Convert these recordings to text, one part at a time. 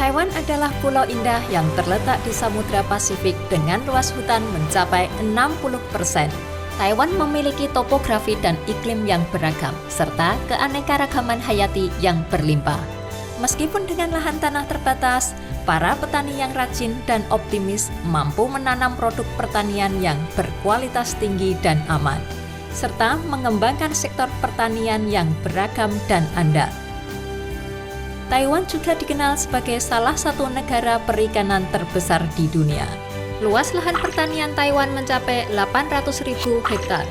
Taiwan adalah pulau indah yang terletak di Samudra Pasifik dengan luas hutan mencapai 60%. Taiwan memiliki topografi dan iklim yang beragam, serta keanekaragaman hayati yang berlimpah. Meskipun dengan lahan tanah terbatas, para petani yang rajin dan optimis mampu menanam produk pertanian yang berkualitas tinggi dan aman, serta mengembangkan sektor pertanian yang beragam dan andal. Taiwan juga dikenal sebagai salah satu negara perikanan terbesar di dunia. Luas lahan pertanian Taiwan mencapai 800.000 hektar.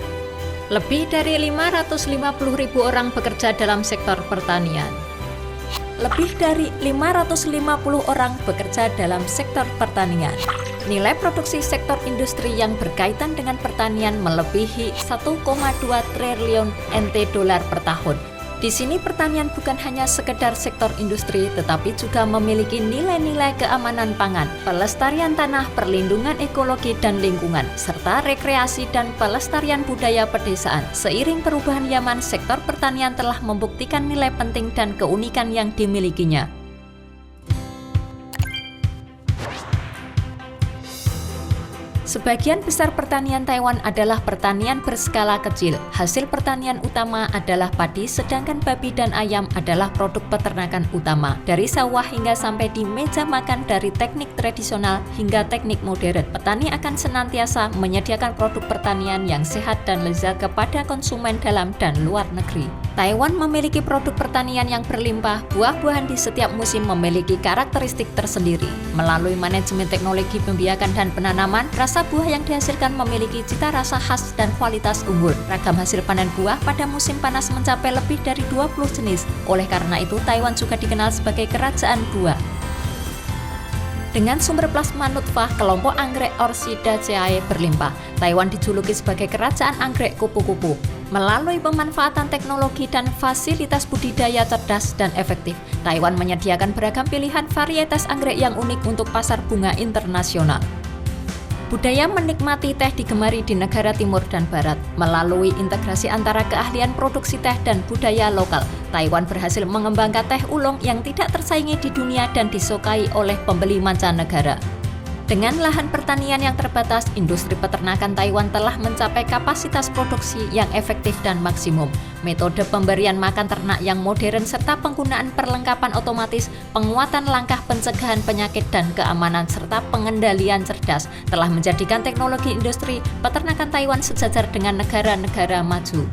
Lebih dari 550.000 orang bekerja dalam sektor pertanian. Lebih dari 550 orang bekerja dalam sektor pertanian. Nilai produksi sektor industri yang berkaitan dengan pertanian melebihi 1,2 triliun NT dolar per tahun. Di sini pertanian bukan hanya sekedar sektor industri, tetapi juga memiliki nilai-nilai keamanan pangan, pelestarian tanah, perlindungan ekologi dan lingkungan, serta rekreasi dan pelestarian budaya pedesaan. Seiring perubahan zaman, sektor pertanian telah membuktikan nilai penting dan keunikan yang dimilikinya. Sebagian besar pertanian Taiwan adalah pertanian berskala kecil. Hasil pertanian utama adalah padi, sedangkan babi dan ayam adalah produk peternakan utama. Dari sawah hingga sampai di meja makan, dari teknik tradisional hingga teknik modern, petani akan senantiasa menyediakan produk pertanian yang sehat dan lezat kepada konsumen dalam dan luar negeri. Taiwan memiliki produk pertanian yang berlimpah. Buah-buahan di setiap musim memiliki karakteristik tersendiri. Melalui manajemen teknologi pembiakan dan penanaman, rasa buah yang dihasilkan memiliki cita rasa khas dan kualitas unggul. Ragam hasil panen buah pada musim panas mencapai lebih dari 20 jenis. Oleh karena itu, Taiwan juga dikenal sebagai kerajaan buah. Dengan sumber plasma nutfah, kelompok anggrek Orchidaceae berlimpah. Taiwan dijuluki sebagai kerajaan anggrek kupu-kupu. Melalui pemanfaatan teknologi dan fasilitas budidaya cerdas dan efektif, Taiwan menyediakan beragam pilihan varietas anggrek yang unik untuk pasar bunga internasional. Budaya menikmati teh digemari di negara timur dan barat. Melalui integrasi antara keahlian produksi teh dan budaya lokal, Taiwan berhasil mengembangkan teh oolong yang tidak tersaingi di dunia dan disukai oleh pembeli mancanegara. Dengan lahan pertanian yang terbatas, industri peternakan Taiwan telah mencapai kapasitas produksi yang efektif dan maksimum. Metode pemberian makan ternak yang modern serta penggunaan perlengkapan otomatis, penguatan langkah pencegahan penyakit dan keamanan serta pengendalian cerdas telah menjadikan teknologi industri peternakan Taiwan sejajar dengan negara-negara maju.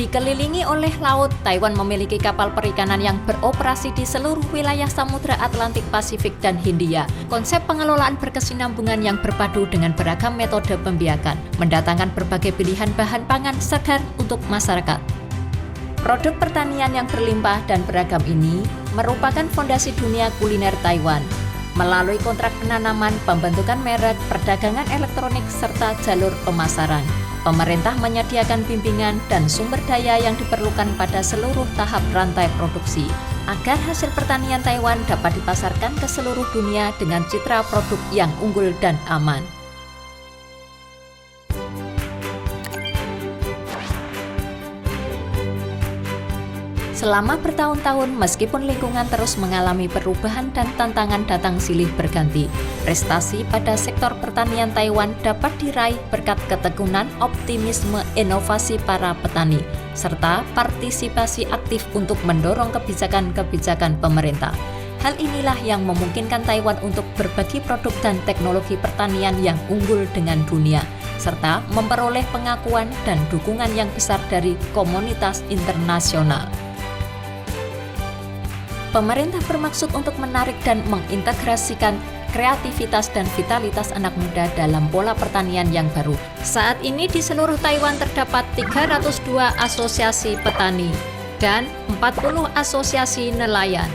Dikelilingi oleh laut, Taiwan memiliki kapal perikanan yang beroperasi di seluruh wilayah Samudra Atlantik, Pasifik, dan Hindia. Konsep pengelolaan berkesinambungan yang berpadu dengan beragam metode pembiakan, mendatangkan berbagai pilihan bahan pangan segar untuk masyarakat. Produk pertanian yang berlimpah dan beragam ini merupakan fondasi dunia kuliner Taiwan. Melalui kontrak penanaman, pembentukan merek, perdagangan elektronik, serta jalur pemasaran, pemerintah menyediakan bimbingan dan sumber daya yang diperlukan pada seluruh tahap rantai produksi, agar hasil pertanian Taiwan dapat dipasarkan ke seluruh dunia dengan citra produk yang unggul dan aman. Selama bertahun-tahun, meskipun lingkungan terus mengalami perubahan dan tantangan datang silih berganti, prestasi pada sektor pertanian Taiwan dapat diraih berkat ketekunan, optimisme, inovasi para petani, serta partisipasi aktif untuk mendorong kebijakan-kebijakan pemerintah. Hal inilah yang memungkinkan Taiwan untuk berbagi produk dan teknologi pertanian yang unggul dengan dunia, serta memperoleh pengakuan dan dukungan yang besar dari komunitas internasional. Pemerintah bermaksud untuk menarik dan mengintegrasikan kreativitas dan vitalitas anak muda dalam pola pertanian yang baru. Saat ini di seluruh Taiwan terdapat 302 asosiasi petani dan 40 asosiasi nelayan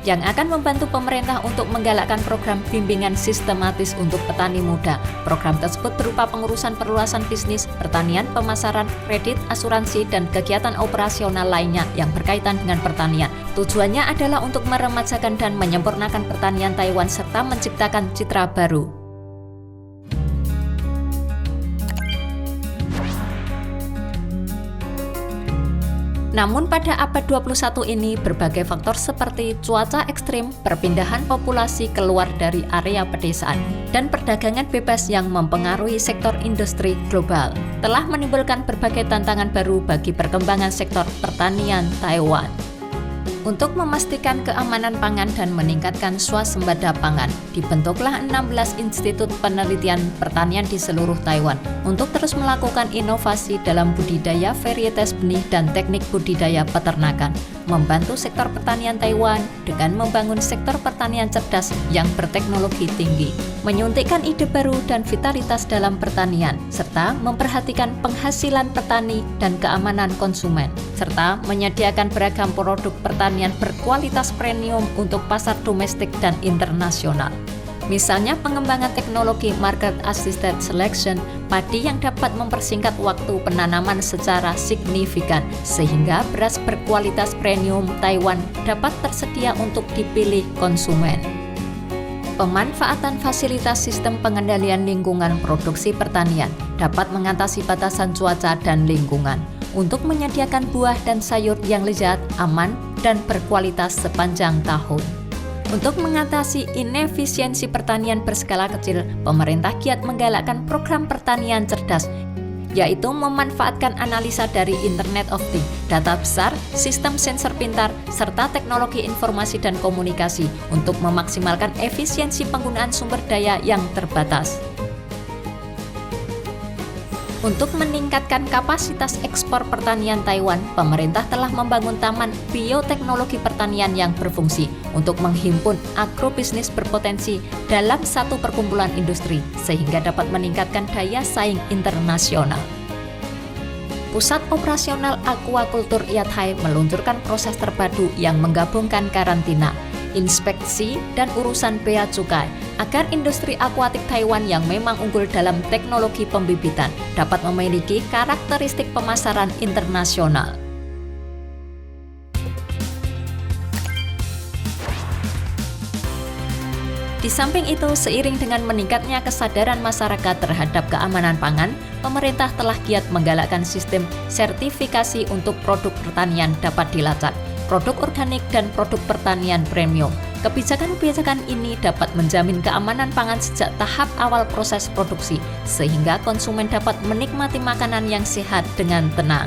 yang akan membantu pemerintah untuk menggalakkan program bimbingan sistematis untuk petani muda. Program tersebut berupa pengurusan perluasan bisnis, pertanian, pemasaran, kredit, asuransi, dan kegiatan operasional lainnya yang berkaitan dengan pertanian. Tujuannya adalah untuk meremajakan dan menyempurnakan pertanian Taiwan serta menciptakan citra baru. Namun pada abad 21 ini berbagai faktor seperti cuaca ekstrim, perpindahan populasi keluar dari area pedesaan, dan perdagangan bebas yang mempengaruhi sektor industri global telah menimbulkan berbagai tantangan baru bagi perkembangan sektor pertanian Taiwan. Untuk memastikan keamanan pangan dan meningkatkan swasembada pangan, dibentuklah 16 institut penelitian pertanian di seluruh Taiwan untuk terus melakukan inovasi dalam budidaya varietas benih dan teknik budidaya peternakan, membantu sektor pertanian Taiwan dengan membangun sektor pertanian cerdas yang berteknologi tinggi, menyuntikkan ide baru dan vitalitas dalam pertanian, serta memperhatikan penghasilan petani dan keamanan konsumen, serta menyediakan beragam produk pertanian berkualitas premium untuk pasar domestik dan internasional. Misalnya pengembangan teknologi Market Assisted Selection, padi yang dapat mempersingkat waktu penanaman secara signifikan, sehingga beras berkualitas premium Taiwan dapat tersedia untuk dipilih konsumen. Pemanfaatan fasilitas sistem pengendalian lingkungan produksi pertanian dapat mengatasi batasan cuaca dan lingkungan untuk menyediakan buah dan sayur yang lezat, aman, dan berkualitas sepanjang tahun. Untuk mengatasi inefisiensi pertanian berskala kecil, pemerintah giat menggalakkan program pertanian cerdas, yaitu memanfaatkan analisa dari Internet of Things, data besar, sistem sensor pintar, serta teknologi informasi dan komunikasi untuk memaksimalkan efisiensi penggunaan sumber daya yang terbatas. Untuk meningkatkan kapasitas ekspor pertanian Taiwan, pemerintah telah membangun taman bioteknologi pertanian yang berfungsi untuk menghimpun agrobisnis berpotensi dalam satu perkumpulan industri, sehingga dapat meningkatkan daya saing internasional. Pusat Operasional Aquaculture Yathai meluncurkan proses terpadu yang menggabungkan karantina, inspeksi, dan urusan bea cukai agar industri akuatik Taiwan yang memang unggul dalam teknologi pembibitan dapat memiliki karakteristik pemasaran internasional. Di samping itu, seiring dengan meningkatnya kesadaran masyarakat terhadap keamanan pangan, pemerintah telah giat menggalakkan sistem sertifikasi untuk produk pertanian dapat dilacak, produk organik dan produk pertanian premium. Kebijakan-kebijakan ini dapat menjamin keamanan pangan sejak tahap awal proses produksi, sehingga konsumen dapat menikmati makanan yang sehat dengan tenang.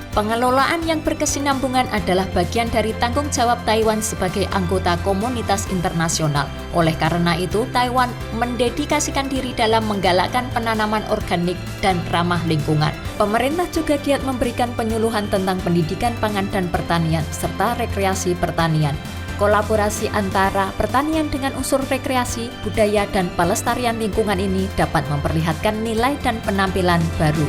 Pengelolaan yang berkesinambungan adalah bagian dari tanggung jawab Taiwan sebagai anggota komunitas internasional. Oleh karena itu, Taiwan mendedikasikan diri dalam menggalakkan penanaman organik dan ramah lingkungan. Pemerintah juga giat memberikan penyuluhan tentang pendidikan pangan dan pertanian, serta rekreasi pertanian. Kolaborasi antara pertanian dengan unsur rekreasi, budaya, dan pelestarian lingkungan ini dapat memperlihatkan nilai dan penampilan baru.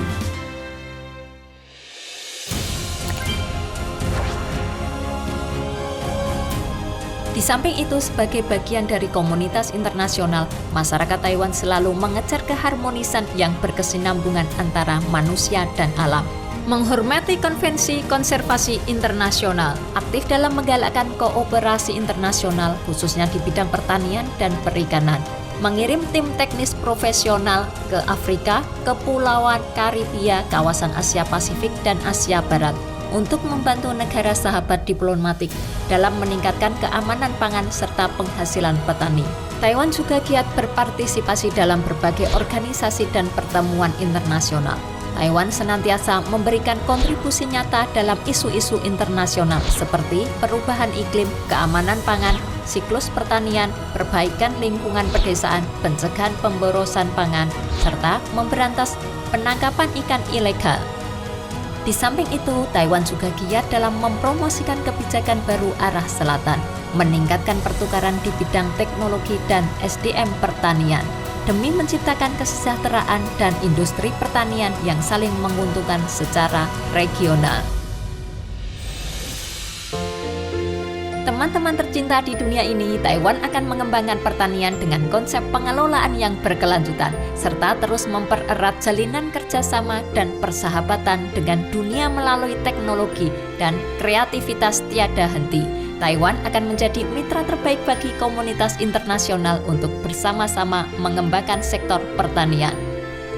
Di samping itu, sebagai bagian dari komunitas internasional, masyarakat Taiwan selalu mengejar keharmonisan yang berkesinambungan antara manusia dan alam. Menghormati konvensi konservasi internasional, aktif dalam menggalakkan kooperasi internasional, khususnya di bidang pertanian dan perikanan. Mengirim tim teknis profesional ke Afrika, Kepulauan Karibia, kawasan Asia Pasifik, dan Asia Barat untuk membantu negara sahabat diplomatik dalam meningkatkan keamanan pangan serta penghasilan petani. Taiwan juga giat berpartisipasi dalam berbagai organisasi dan pertemuan internasional. Taiwan senantiasa memberikan kontribusi nyata dalam isu-isu internasional seperti perubahan iklim, keamanan pangan, siklus pertanian, perbaikan lingkungan pedesaan, pencegahan pemborosan pangan, serta memberantas penangkapan ikan ilegal. Di samping itu, Taiwan juga giat dalam mempromosikan kebijakan baru arah selatan, meningkatkan pertukaran di bidang teknologi dan SDM pertanian, demi menciptakan kesejahteraan dan industri pertanian yang saling menguntungkan secara regional. Teman-teman tercinta di dunia ini, Taiwan akan mengembangkan pertanian dengan konsep pengelolaan yang berkelanjutan, serta terus mempererat jalinan kerjasama dan persahabatan dengan dunia melalui teknologi dan kreativitas tiada henti. Taiwan akan menjadi mitra terbaik bagi komunitas internasional untuk bersama-sama mengembangkan sektor pertanian.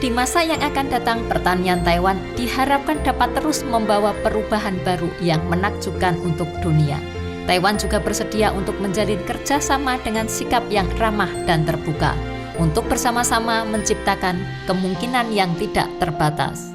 Di masa yang akan datang, pertanian Taiwan diharapkan dapat terus membawa perubahan baru yang menakjubkan untuk dunia. Taiwan juga bersedia untuk menjalin kerjasama dengan sikap yang ramah dan terbuka, untuk bersama-sama menciptakan kemungkinan yang tidak terbatas.